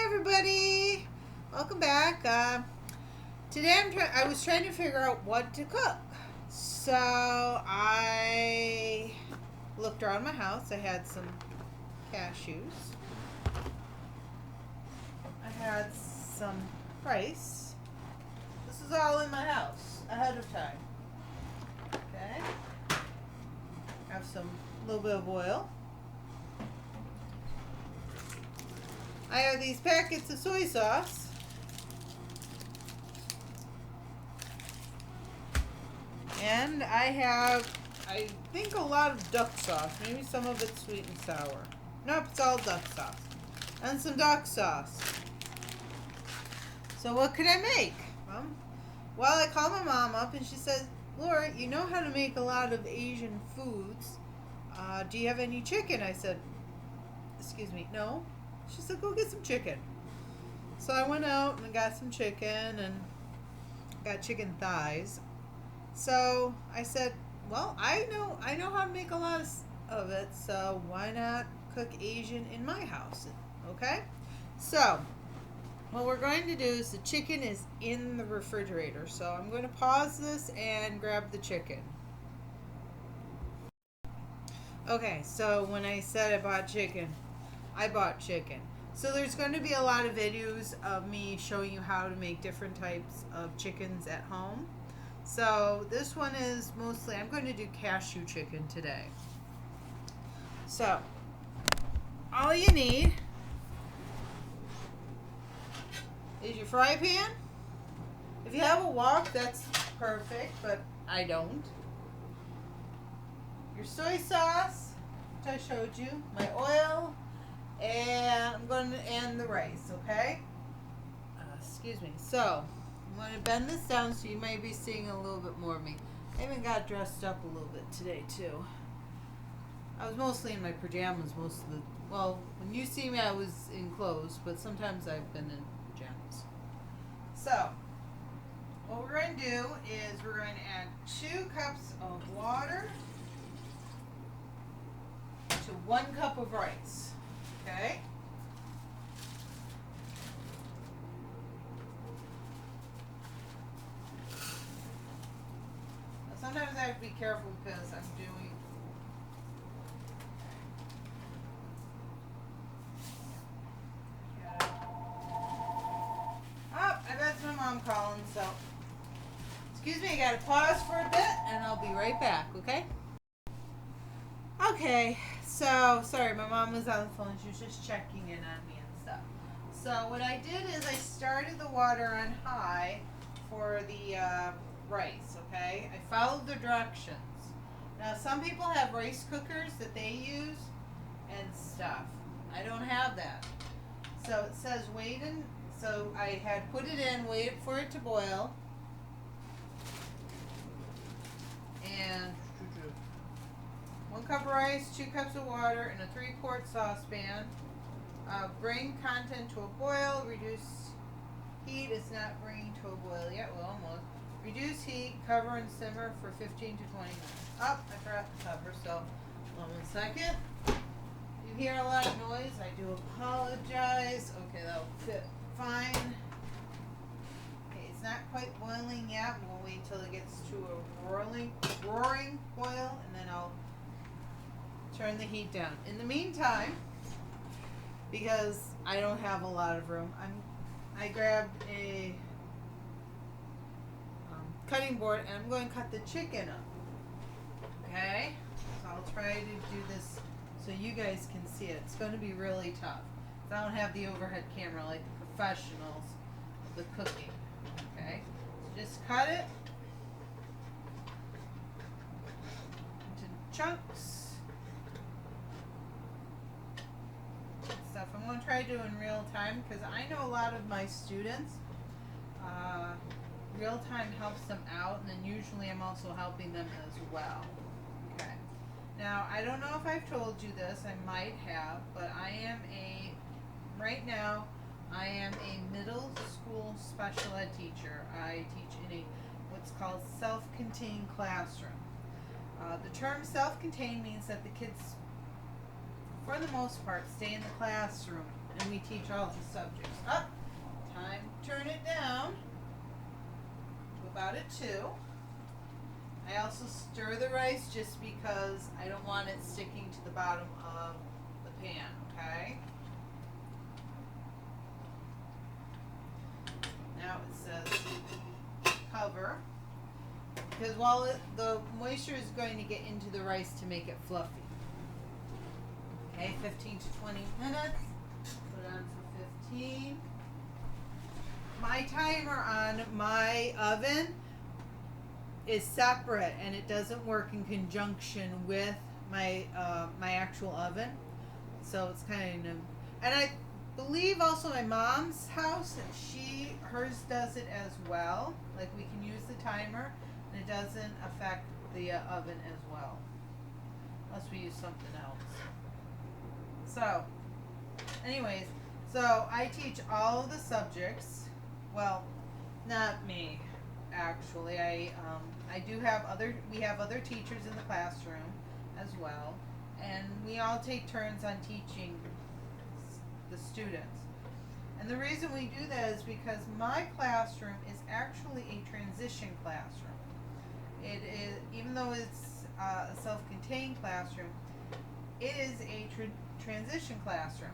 everybody, welcome back. Today I was trying to figure out what to cook. So I looked around my house. I had some cashews. I had some rice. This is all in my house ahead of time. Okay. I have some little bit of oil. I have these packets of soy sauce. And I have, I think, a lot of duck sauce. Maybe some of it's sweet and sour. Nope, it's all duck sauce. And some duck sauce. So what could I make? Well, I called my mom up and she said, Laura, you know how to make a lot of Asian foods. Do you have any chicken? I said, excuse me, no. She said, go get some chicken. So I went out and got some chicken and got chicken thighs. So I said, well, I know how to make a lot of it, so why not cook Asian in my house? Okay? So what we're going to do is the chicken is in the refrigerator. So I'm going to pause this and grab the chicken. Okay, so when I said I bought chicken, So there's going to be a lot of videos of me showing you how to make different types of chickens at home. So this one is mostly, I'm going to do cashew chicken today. So all you need is your fry pan. If you have a wok, that's perfect, but I don't. Your soy sauce, which I showed you, my oil, and I'm going to end the rice, okay? Excuse me. So, I'm going to bend this down so you may be seeing a little bit more of me. I even got dressed up a little bit today, too. I was mostly in my pajamas most of the... Well, when you see me, I was in clothes, but sometimes I've been in pajamas. So, what we're going to do is we're going to add 2 cups of water to 1 cup of rice. Okay? Now, sometimes I have to be careful because I'm doing... Oh, I bet it's my mom calling, so... Excuse me, I gotta pause for a bit, and I'll be right back, okay? Okay, so, sorry, my mom was on the phone. She was just checking in on me and stuff. So, what I did is I started the water on high for the rice, okay? I followed the directions. Now, some people have rice cookers that they use and stuff. I don't have that. So, it says wait and, so I had put it in, waited for it to boil. And 1 cup of rice, 2 cups of water, and a 3-quart saucepan. Bring content to a boil. Reduce heat. It's not bringing to a boil yet. Well, almost. Reduce heat. Cover and simmer for 15 to 20 minutes. Oh, I forgot the cover, so hold on 1 second. You hear a lot of noise. I do apologize. Okay, that'll fit fine. Okay, it's not quite boiling yet. We'll wait till it gets to a roaring boil, and then I'll turn the heat down. In the meantime, because I don't have a lot of room, I grabbed a cutting board and I'm going to cut the chicken up. Okay? So I'll try to do this so you guys can see it. It's going to be really tough. I don't have the overhead camera like the professionals of the cooking. Okay? So just cut it into chunks. Stuff. I'm going to try to do in real time because I know a lot of my students, real time helps them out, and then usually I'm also helping them as well. Okay. Now, I don't know if I've told you this, I might have, but right now, I am a middle school special ed teacher. I teach in what's called self-contained classroom. The term self-contained means that the kids, for the most part, stay in the classroom and we teach all the subjects. Up, time to turn it down to about a 2. I also stir the rice just because I don't want it sticking to the bottom of the pan, okay? Now it says cover, because while the moisture is going to get into the rice to make it fluffy. Okay, 15 to 20 minutes. Put it on for 15. My timer on my oven is separate, and it doesn't work in conjunction with my my actual oven. So it's kind of, and I believe also my mom's house, hers does it as well. Like we can use the timer, and it doesn't affect the oven as well, unless we use something else. So, anyways, so I teach all of the subjects. Well, not me, actually. We have other teachers in the classroom as well, and we all take turns on teaching the students. And the reason we do that is because my classroom is actually a transition classroom. It is, even though it's a self-contained classroom, it is a transition classroom,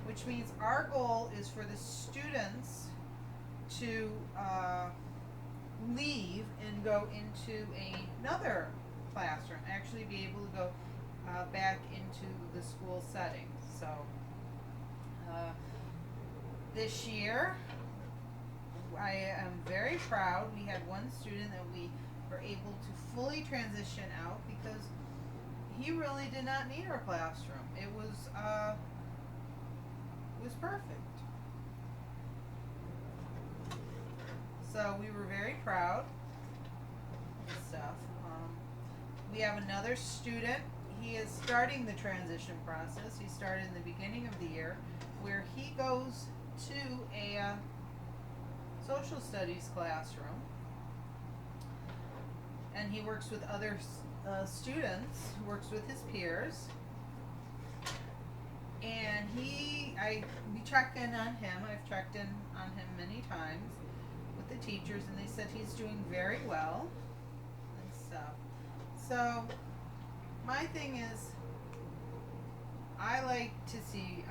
which means our goal is for the students to leave and go into another classroom, actually be able to go back into the school setting. So this year I am very proud. We had one student that we were able to fully transition out because he really did not need our classroom. It was perfect. So we were very proud of stuff. We have another student. He is starting the transition process. He started in the beginning of the year, where he goes to a social studies classroom, and he works with other students, works with his peers, and we check in on him. I've checked in on him many times with the teachers, and they said he's doing very well and stuff. So my thing is, I like to see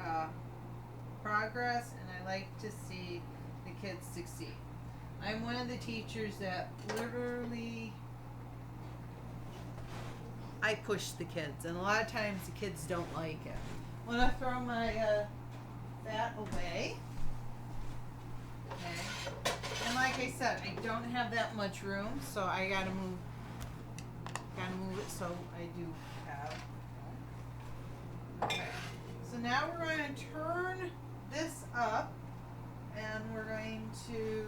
progress, and I like to see the kids succeed. I'm one of the teachers that literally, I push the kids, and a lot of times the kids don't like it. When I throw my fat away, okay, and like I said, I don't have that much room, so I gotta move it, so I do have. Okay, so now we're going to turn this up, and we're going to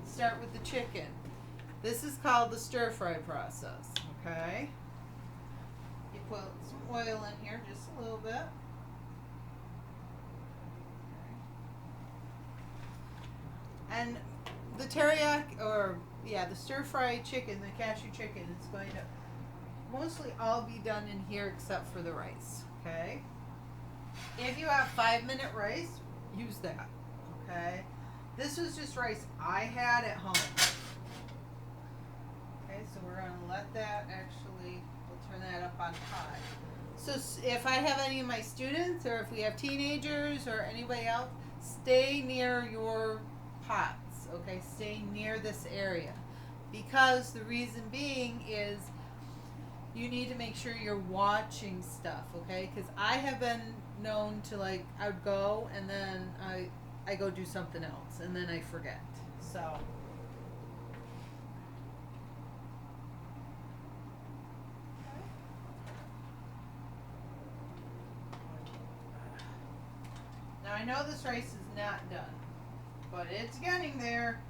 start with the chicken. This is called the stir fry process, okay? You put some oil in here, just a little bit. Okay. And the teriyaki, the stir fry chicken, the cashew chicken, is going to mostly all be done in here except for the rice, okay? If you have 5-minute rice, use that, okay? This was just rice I had at home. Okay, so we're going to let that we'll turn that up on high. So if I have any of my students, or if we have teenagers or anybody else, stay near your pots, okay? Stay near this area. Because the reason being is you need to make sure you're watching stuff, okay? Because I have been known to, I would go and then I go do something else and then I forget. So now I know this rice is not done, but it's getting there.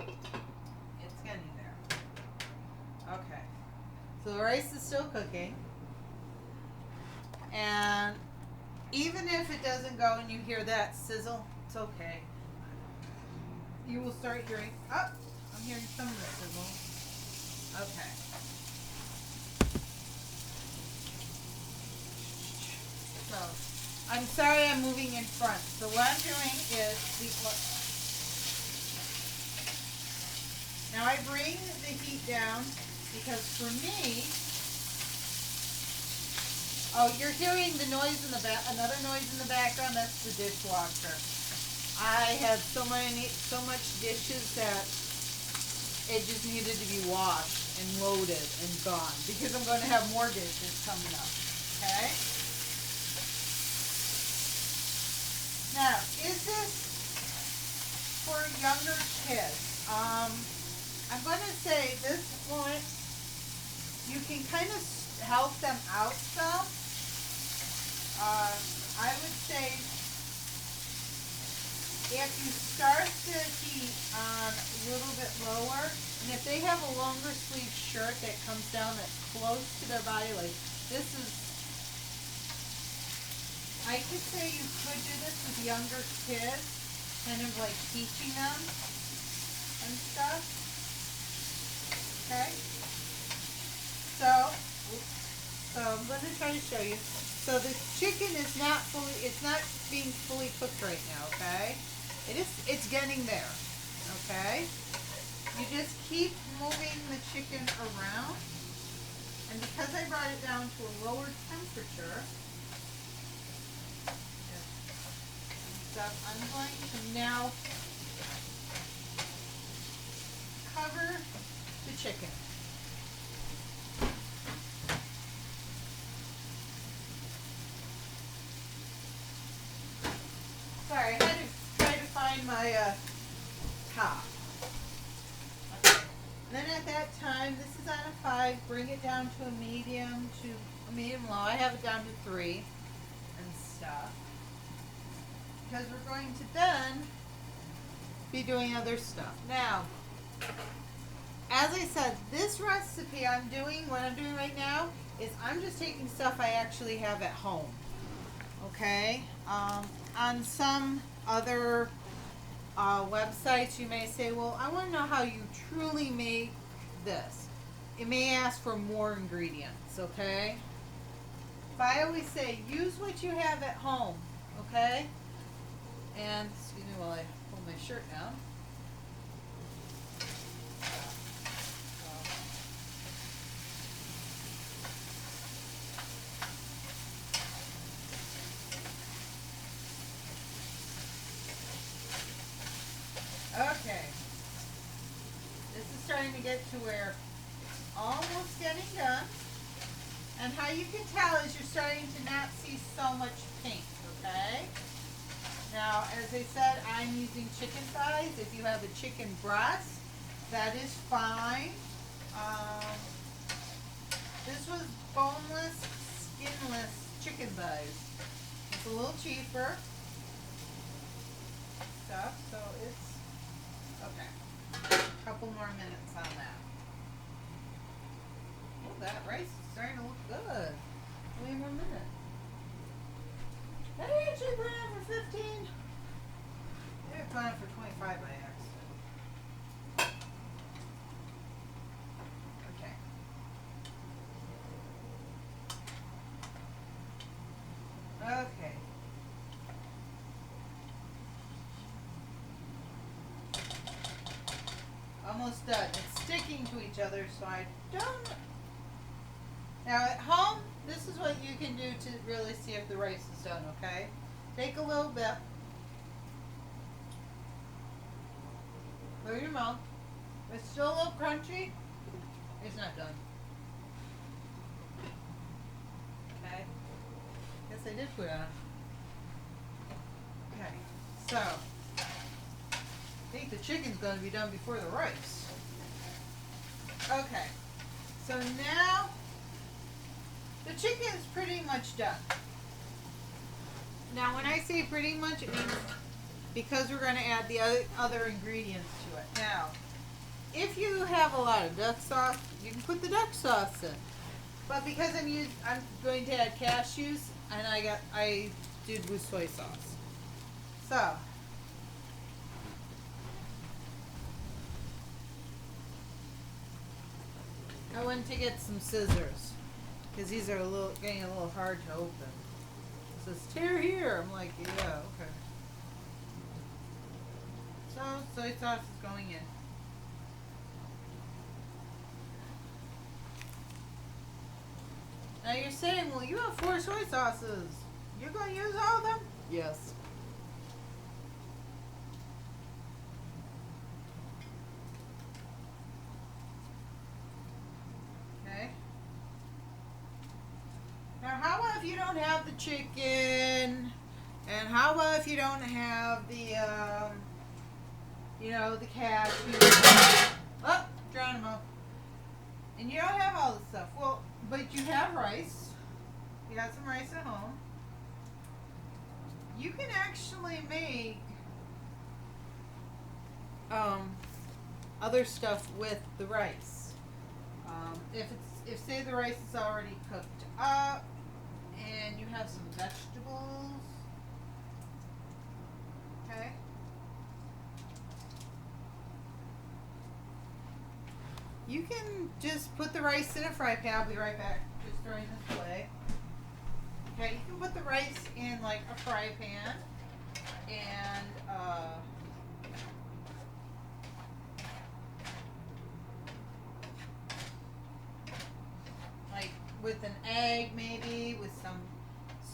It's getting there. Okay. So the rice is still cooking. And even if it doesn't go and you hear that sizzle, it's okay. You will start hearing, I'm hearing some of the sizzle. Okay. So, I'm sorry I'm moving in front. So what I'm doing is, now I bring the heat down because for me, oh, you're hearing the noise in the back, another noise in the background, that's the dishwasher. I had so much dishes that it just needed to be washed and loaded and gone because I'm going to have more dishes coming up. Okay? Now, is this for younger kids? I'm going to say this point, you can kind of help them out some. I would say if you start the heat on a little bit lower, and if they have a longer sleeve shirt that comes down that's close to their body, like this is, I could say you could do this with younger kids, kind of like teaching them and stuff. Okay? So I'm going to try to show you. So the chicken is not fully, it's not being fully cooked right now, okay? It's getting there, okay? You just keep moving the chicken around. And because I brought it down to a lower temperature, I'm going to now cover the chicken. Sorry, I had to try to find my top. Okay. And then at that time, this is on a 5, bring it down to a medium low. I have it down to 3 and stuff. Because we're going to then be doing other stuff. Now, as I said, this recipe what I'm doing right now is I'm just taking stuff I actually have at home. Okay? On some other websites, you may say, well, I want to know how you truly make this. It may ask for more ingredients, okay? But I always say, use what you have at home, okay? And, excuse me while I pull my shirt down. Okay. This is starting to get to where it's almost getting done. And how you can tell is you're starting to not see so much pink, okay? Now, as I said, I'm using chicken thighs. If you have a chicken breast, that is fine. This was boneless, skinless chicken thighs. It's a little cheaper stuff, so it's okay. A couple more minutes on that. Oh, that rice is starting to look good. 20 more minutes. Did I actually put it on for 15? Maybe I put it on for 25 by accident. Okay. Okay. Almost done. It's sticking to each other, so I don't. Now at home, this is what you can do to really see if the rice is done, okay? Take a little bit. Put it in your mouth. If it's still a little crunchy, it's not done. Okay? Guess I did put it on. Okay, so I think the chicken's going to be done before the rice. Okay, so now the chicken is pretty much done. Now when I say pretty much, it means because we're going to add the other ingredients to it. Now, if you have a lot of duck sauce, you can put the duck sauce in. But because I'm going to add cashews, and I did with soy sauce. So, went to get some scissors because these are getting a little hard to open. It says tear here. I'm like, yeah, okay. So soy sauce is going in. Now you're saying, well, you have 4 soy sauces. You're going to use all of them? Yes. Okay. Now, how about if you don't have the chicken? And how about if you don't have the, the cashews? Oh, Geronimo. And you don't have all this stuff. Well, but you have rice. You got some rice at home. You can actually make other stuff with the rice. If say the rice is already cooked up and you have some vegetables, okay. You can just put the rice in a fry pan. I'll be right back. Just throwing this away. Okay, you can put the rice in like a fry pan and like with an egg maybe, with some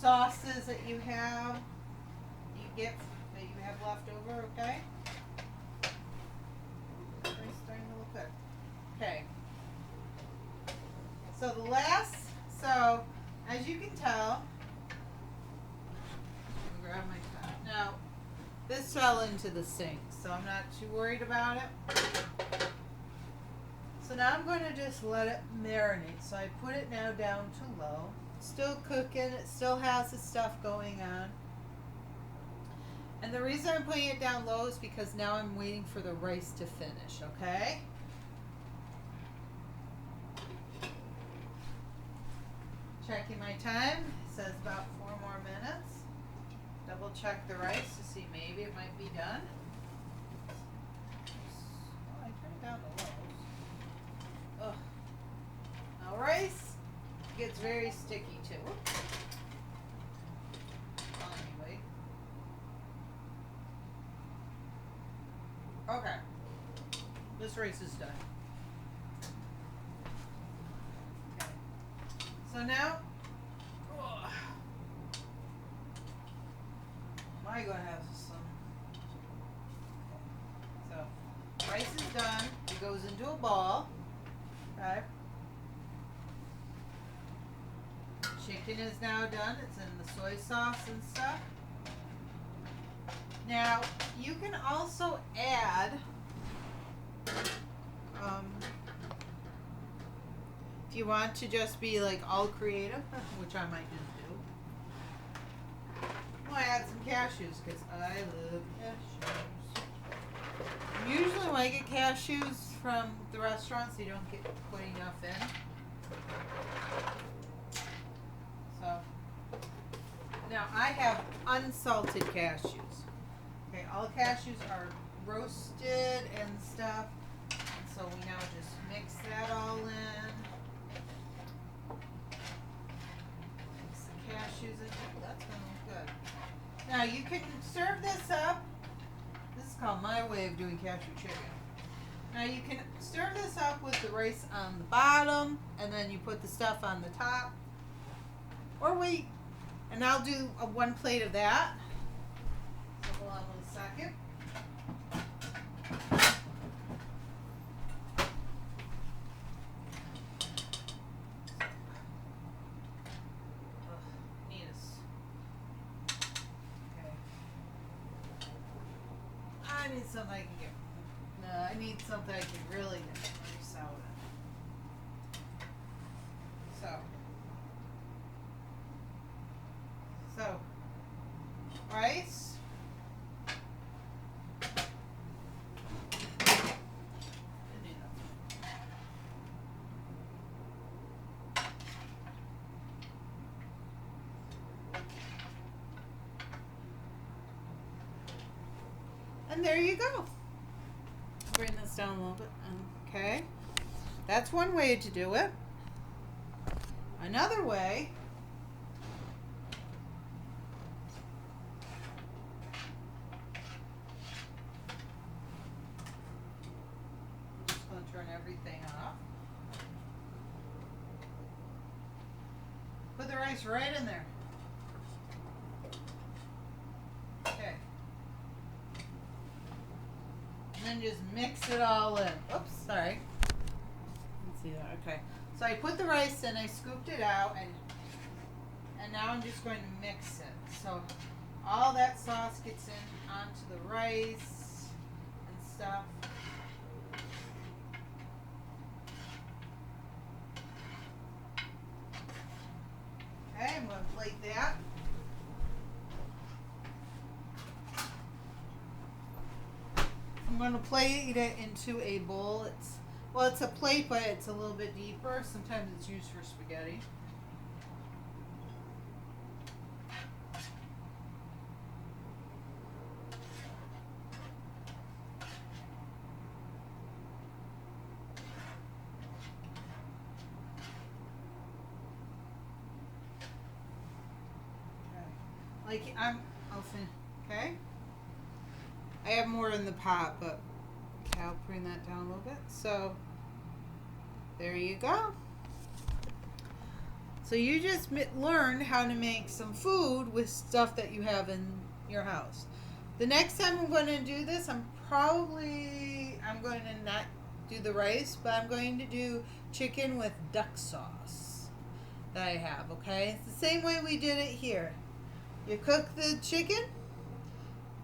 sauces that you have left over, okay? Rice starting to look good. Okay. So as you can tell, grab my cup. Now, this fell into the sink, so I'm not too worried about it. So now I'm going to just let it marinate. So I put it now down to low. It's still cooking. It still has the stuff going on. And the reason I'm putting it down low is because now I'm waiting for the rice to finish, okay? Checking my time. It says about 4 more minutes. Double check the rice to see maybe it might be done. Oh, I turned it down to low. Ugh. Now rice gets very sticky too. Well, anyway. Okay. This rice is done. Okay. So now, am I going to have some? Okay. So, rice is done. It goes into a ball. Okay. Chicken is now done. It's in the soy sauce and stuff. Now, you can also add if you want to just be like all creative, which I might just do. I'm going to add some cashews because I love cashews. Usually when I get cashews from the restaurants, you don't get put enough in. So, now I have unsalted cashews. Okay, all cashews are roasted and stuff. And so we now just mix that all in. Mix the cashews in. Oh, that's going to look good. Now you can serve this up. This is called my way of doing cashew chicken. Now you can serve this up with the rice on the bottom, and then you put the stuff on the top. Or wait, and I'll do one plate of that. So hold on 1 second. I need something I can get. No, I need something I can really get rice out of. So, rice. And there you go. Bring this down a little bit. Okay. That's one way to do it. Another way rice right in there. Okay. And then just mix it all in. Oops, sorry. Let's see that. Okay. So I put the rice in, I scooped it out, and now I'm just going to mix it. So all that sauce gets in onto the rice and stuff. Okay, I'm going to plate that. I'm going to plate it into a bowl. It's a plate, but it's a little bit deeper. Sometimes it's used for spaghetti. Okay. I have more in the pot, but okay, I'll bring that down a little bit. So there you go. So you just learned how to make some food with stuff that you have in your house. The next time I'm going to do this, I'm going to not do the rice, but I'm going to do chicken with duck sauce that I have, okay? It's the same way we did it here. You cook the chicken,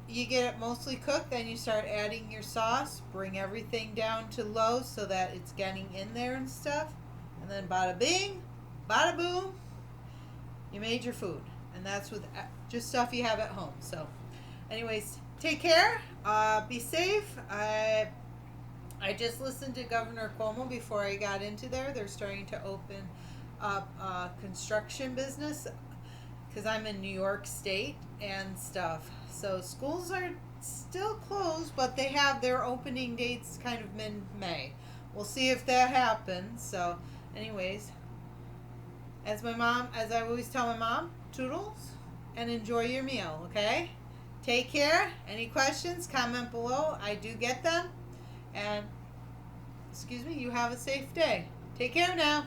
you get it mostly cooked, then you start adding your sauce, bring everything down to low so that it's getting in there and stuff, and then bada bing, bada boom, you made your food. And that's with just stuff you have at home. So anyways, take care, be safe. I just listened to Governor Cuomo before I got into there. They're starting to open up construction business because I'm in New York State and stuff. So schools are still closed, but they have their opening dates kind of mid-May. We'll see if that happens. So anyways, as I always tell my mom, toodles and enjoy your meal, okay? Take care. Any questions, comment below. I do get them. And, excuse me, you have a safe day. Take care now.